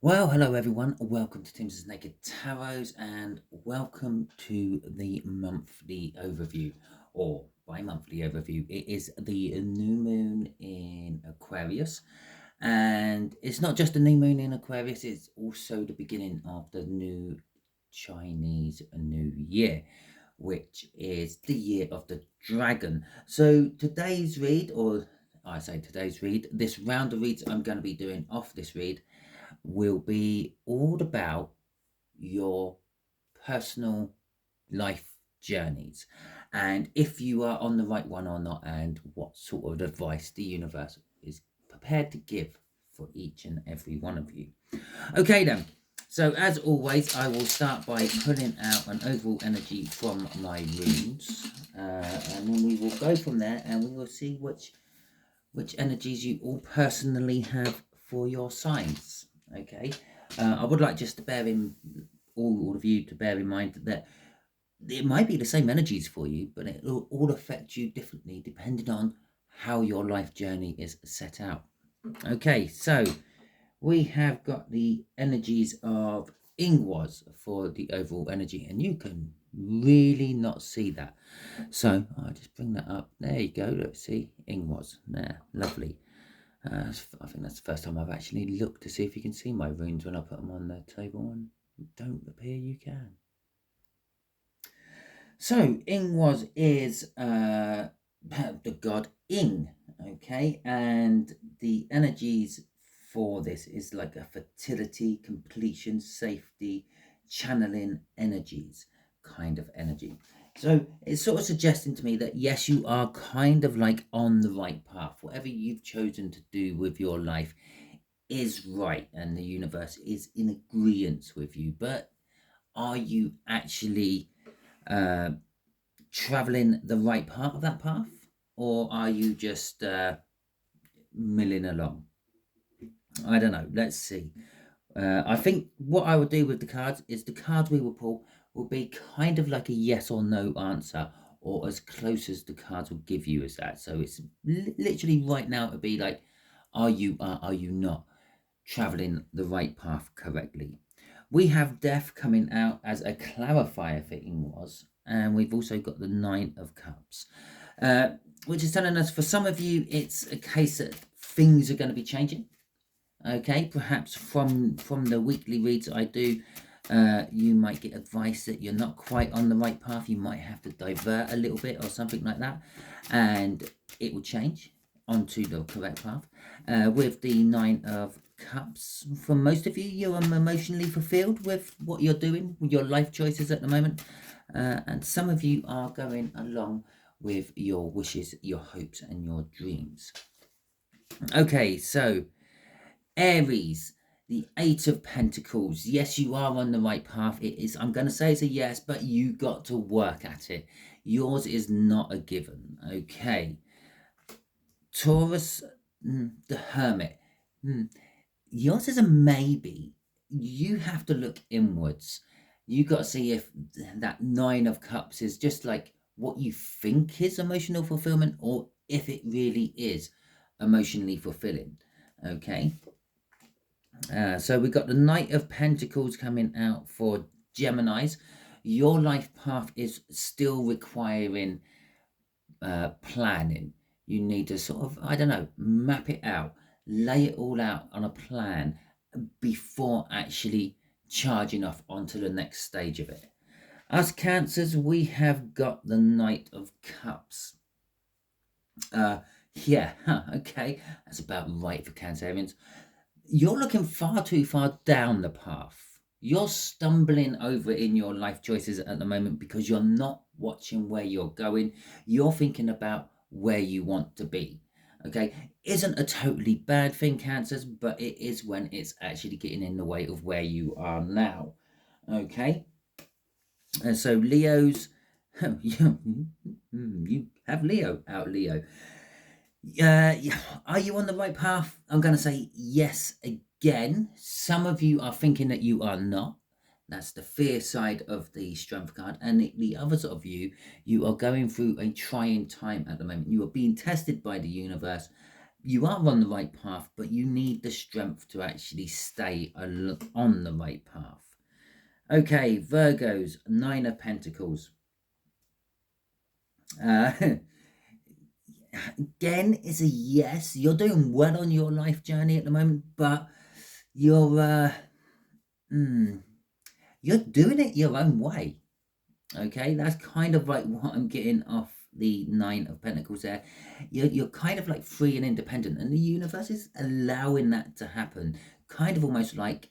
Well, hello everyone. Welcome to Timsy Naked Tarot and welcome to the monthly overview or bi-monthly overview. It is the new moon in Aquarius, and it's not just a new moon in Aquarius, it's also the beginning of the new Chinese New Year, which is the year of the dragon. So today's read, or I say today's read, this round of reads I'm going to be doing off this read will be all about your personal life journeys and if you are on the right one or not, and what sort of advice the universe is prepared to give for each and every one of you. Okay, then. So, as always, I will start by pulling out an overall energy from my runes, and then we will go from there, and we will see which energies you all personally have for your signs. Okay, I would like just to bear in all of you to bear in mind that it might be the same energies for you, but it will all affect you differently depending on how your life journey is set out. Okay, so we have got the energies of Ingwas for the overall energy, and you can really not see that. So I'll just bring that up. There you go. Let's see. Ingwas. There. Lovely. I think that's the first time I've actually looked to see if you can see my runes when I put them on the table, and don't appear you can. So Ingwas is the god Ing, okay, and the energies for this is like a fertility, completion, safety, channeling energies kind of energy. So it's sort of suggesting to me that yes, you are kind of like on the right path. Whatever you've chosen to do with your life is right, and the universe is in agreement with you. But are you actually uh, traveling the right part of that path, or are you just milling along? I don't know. Let's see. I think what I would do with the cards is the cards we will pull will be kind of like a yes or no answer, or as close as the cards will give you as that. So it's literally right now to be like, are you not traveling the right path correctly? We have death coming out as a clarifier for Ingwas, and we've also got the Nine of Cups, uh, which is telling us for some of you it's a case that things are going to be changing. Okay, perhaps from the weekly reads I do, you might get advice that you're not quite on the right path. You might have to divert a little bit or something like that, and it will change onto the correct path. With the Nine of Cups, for most of you, you're emotionally fulfilled with what you're doing, with your life choices at the moment, and some of you are going along with your wishes, your hopes, and your dreams. Okay, so Aries, the Eight of Pentacles. Yes, you are on the right path. It is, I'm going to say it's a yes, but you got to work at it. Yours is not a given. Okay. Taurus, the Hermit. Yours is a maybe. You have to look inwards. You got to see if that Nine of Cups is just like what you think is emotional fulfillment, or if it really is emotionally fulfilling. Okay. So we've got the Knight of Pentacles coming out for Geminis. Your life path is still requiring planning. You need to sort of, I don't know, map it out, lay it all out on a plan before actually charging off onto the next stage of it. Us Cancers, we have got the Knight of Cups. Yeah, okay, that's about right for Cancerians. You're looking far too far down the path. You're stumbling over in your life choices at the moment because you're not watching where you're going. You're thinking about where you want to be. Okay, isn't a totally bad thing, Cancers, but it is when it's actually getting in the way of where you are now. Okay, and so Leo's, you have Leo out, Leo. Are you on the right path? I'm going to say yes again. Some of you are thinking that you are not. That's the fear side of the strength card. And the others of you, you are going through a trying time at the moment. You are being tested by the universe. you are on the right path, but you need the strength to actually stay on the right path. Okay, Virgos, 9 of Pentacles. Again, it's a yes. You're doing well on your life journey at the moment, but you're you're doing it your own way. Okay, that's kind of like what I'm getting off the 9 of Pentacles there. You're kind of like free and independent, and the universe is allowing that to happen. Kind of almost like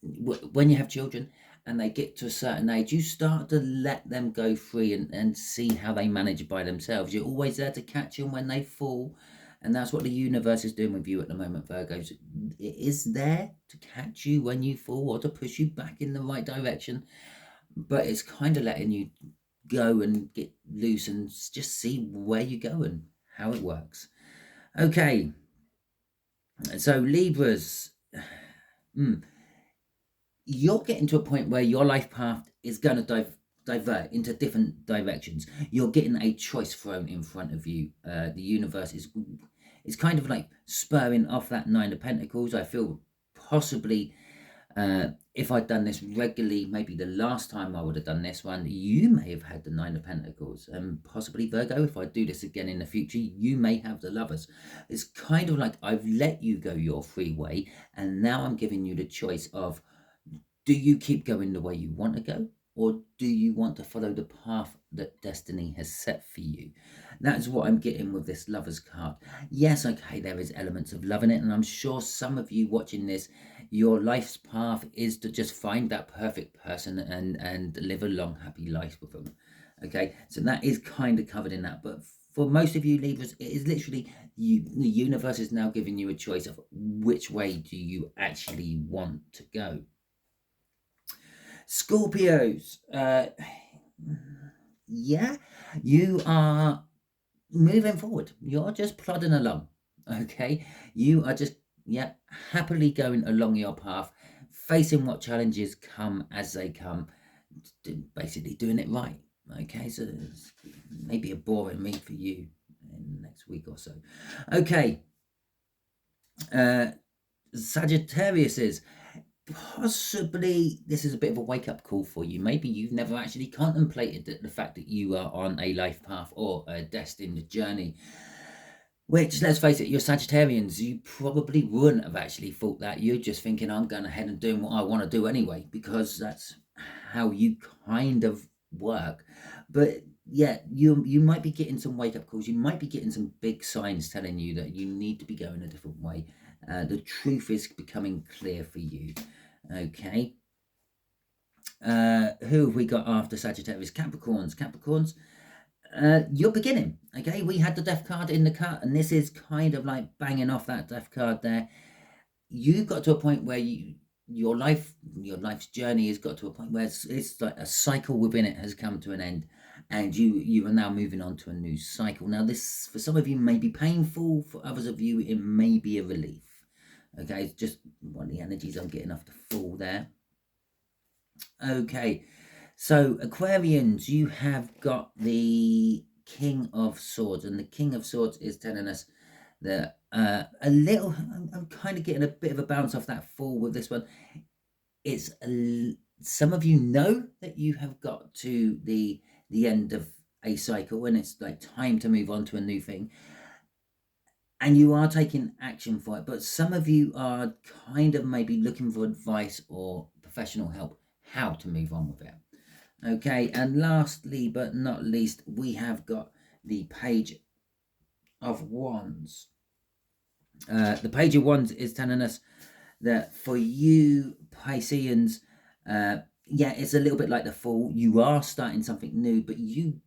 when you have children and they get to a certain age, you start to let them go free and see how they manage by themselves. You're always there to catch them when they fall. And that's what the universe is doing with you at the moment, Virgos. It is there to catch you when you fall or to push you back in the right direction. But it's kind of letting you go and get loose and just see where you go and how it works. Okay. So Libras. You're getting to a point where your life path is going to divert into different directions. You're getting a choice thrown in front of you. The universe is kind of like spurring off that 9 of Pentacles. I feel possibly if I'd done this regularly, maybe the last time I would have done this one, you may have had the 9 of Pentacles, and possibly Virgo, if I do this again in the future, you may have the Lovers. It's kind of like I've let you go your free way, and now I'm giving you the choice of, do you keep going the way you want to go, or do you want to follow the path that destiny has set for you? That's what I'm getting with this Lovers card. Yes, okay, there is elements of love in it, and I'm sure some of you watching this, your life's path is to just find that perfect person and live a long, happy life with them. Okay, so that is kind of covered in that. But for most of you Libras, it is literally the universe is now giving you a choice of which way do you actually want to go. Scorpios, yeah, you are moving forward. You're just plodding along, okay? You are just, yeah, happily going along your path, facing what challenges come as they come, basically doing it right, okay? So it's maybe a boring read for you in the next week or so. Okay, Sagittarius is, possibly this is a bit of a wake-up call for you. Maybe you've never actually contemplated the fact that you are on a life path or a destined journey, which, let's face it, you're Sagittarians, you probably wouldn't have actually thought that. You're just thinking, I'm going ahead and doing what I want to do anyway, because that's how you kind of work. But yeah, you might be getting some wake-up calls. You might be getting some big signs telling you that you need to be going a different way. The truth is becoming clear for you. Okay. Who have we got after Sagittarius? Capricorns. You're beginning. Okay, we had the death card in the cut, and this is kind of like banging off that death card there. You got to a point where your life's journey has got to a point where it's like a cycle within it has come to an end, and you are now moving on to a new cycle. Now, this for some of you may be painful, for others of you it may be a relief. Okay, it's just one of the energies I'm getting off the Fool there. Okay, so Aquarians, you have got the King of Swords, and the King of Swords is telling us that I'm kind of getting a bit of a bounce off that Fool with this one. It's some of you know that you have got to the end of a cycle, and it's like time to move on to a new thing. And you are taking action for it, but some of you are kind of maybe looking for advice or professional help how to move on with it. Okay, and lastly but not least, we have got the Page of Wands. The Page of Wands is telling us that for you Pisceans, yeah, it's a little bit like the Fool. You are starting something new, but you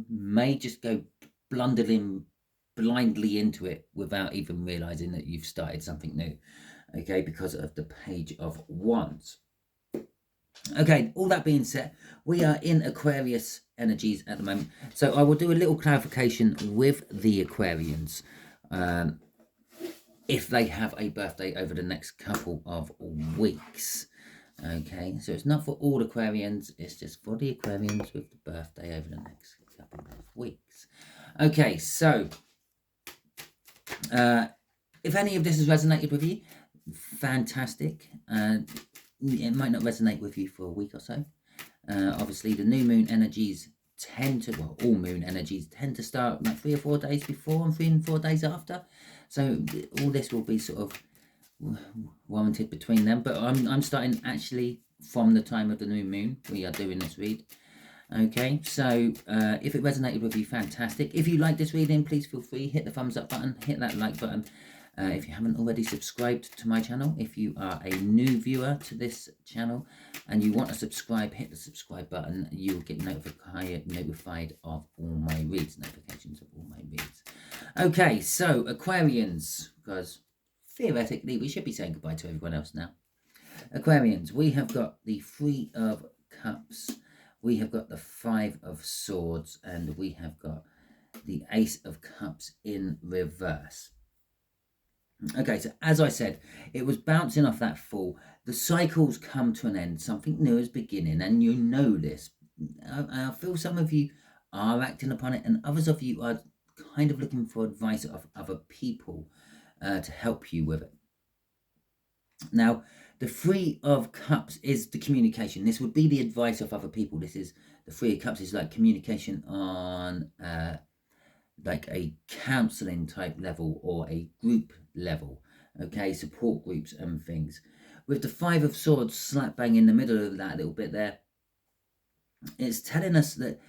may just go blundering blindly into it without even realizing that you've started something new, okay, because of the Page of Wands. Okay, all that being said, we are in Aquarius energies at the moment, so I will do a little clarification with the Aquarians if they have a birthday over the next couple of weeks. Okay, so it's not for all Aquarians, it's just for the Aquarians with the birthday over the next couple of weeks. Okay, so If any of this has resonated with you, fantastic. It might not resonate with you for a week or so. Obviously, the new moon energies tend to, well, all moon energies tend to start like 3 or 4 days before and 3 and 4 days after. So all this will be sort of warranted between them. But I'm starting actually from the time of the new moon. We are doing this read. Okay, so if it resonated with you, fantastic. If you like this reading, please feel free, hit the thumbs up button, hit that like button. If you haven't already subscribed to my channel, if you are a new viewer to this channel and you want to subscribe, hit the subscribe button. You'll get notified of all my reads, notifications of all my reads. Okay, so Aquarians, because theoretically we should be saying goodbye to everyone else now. Aquarians, we have got the 3 of Cups, we have got the 5 of Swords, and we have got the Ace of Cups in reverse. Okay, so as I said, it was bouncing off that fall. The cycles come to an end. Something new is beginning, and you know this. I feel some of you are acting upon it, and others of you are kind of looking for advice of other people to help you with it. Now, the 3 of Cups is the communication. This would be the advice of other people. This is the 3 of Cups is like communication on like a counseling type level or a group level, okay, support groups and things. With the 5 of Swords slap bang in the middle of that little bit there, it's telling us that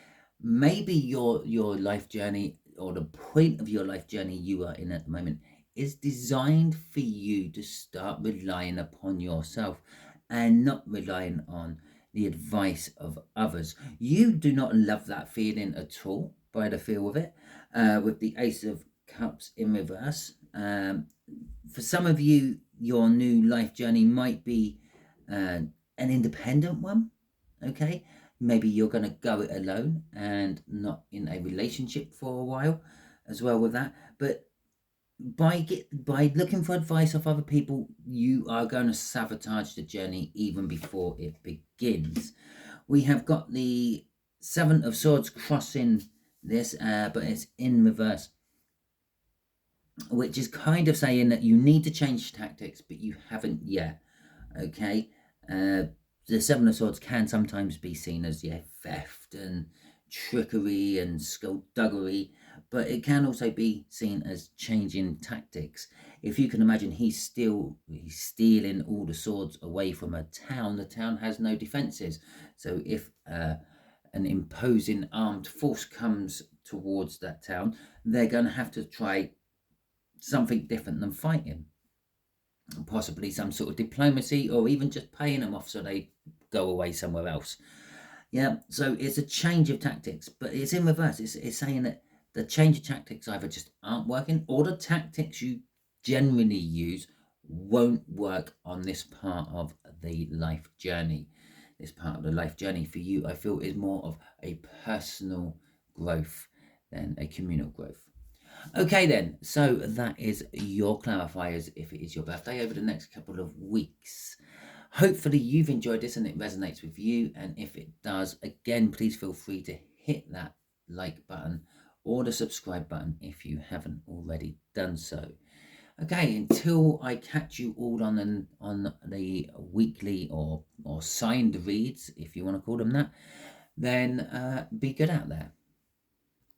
maybe your life journey, or the point of your life journey you are in at the moment, is designed for you to start relying upon yourself and not relying on the advice of others. You do not love that feeling at all, by the feel of it, with the Ace of Cups in reverse. For some of you, your new life journey might be an independent one, okay? Maybe you're going to go it alone and not in a relationship for a while as well with that. But by looking for advice of other people, you are going to sabotage the journey even before it begins. We have got the 7 of Swords crossing this, but it's in reverse, which is kind of saying that you need to change tactics, but you haven't yet. Okay, the 7 of Swords can sometimes be seen as theft and trickery and skullduggery, but it can also be seen as changing tactics. If you can imagine, he's stealing all the swords away from a town. The town has no defenses, so if an imposing armed force comes towards that town, they're going to have to try something different than fighting. Possibly some sort of diplomacy, or even just paying them off so they go away somewhere else. Yeah, so it's a change of tactics, but it's in reverse. It's saying that the change of tactics either just aren't working, or the tactics you generally use won't work on this part of the life journey. This part of the life journey for you, I feel, is more of a personal growth than a communal growth. Okay then, so that is your clarifiers if it is your birthday over the next couple of weeks. Hopefully you've enjoyed this and it resonates with you, and if it does, again, please feel free to hit that like button or the subscribe button if you haven't already done so. Okay, until I catch you all on the weekly or signed reads, if you want to call them that, then be good out there.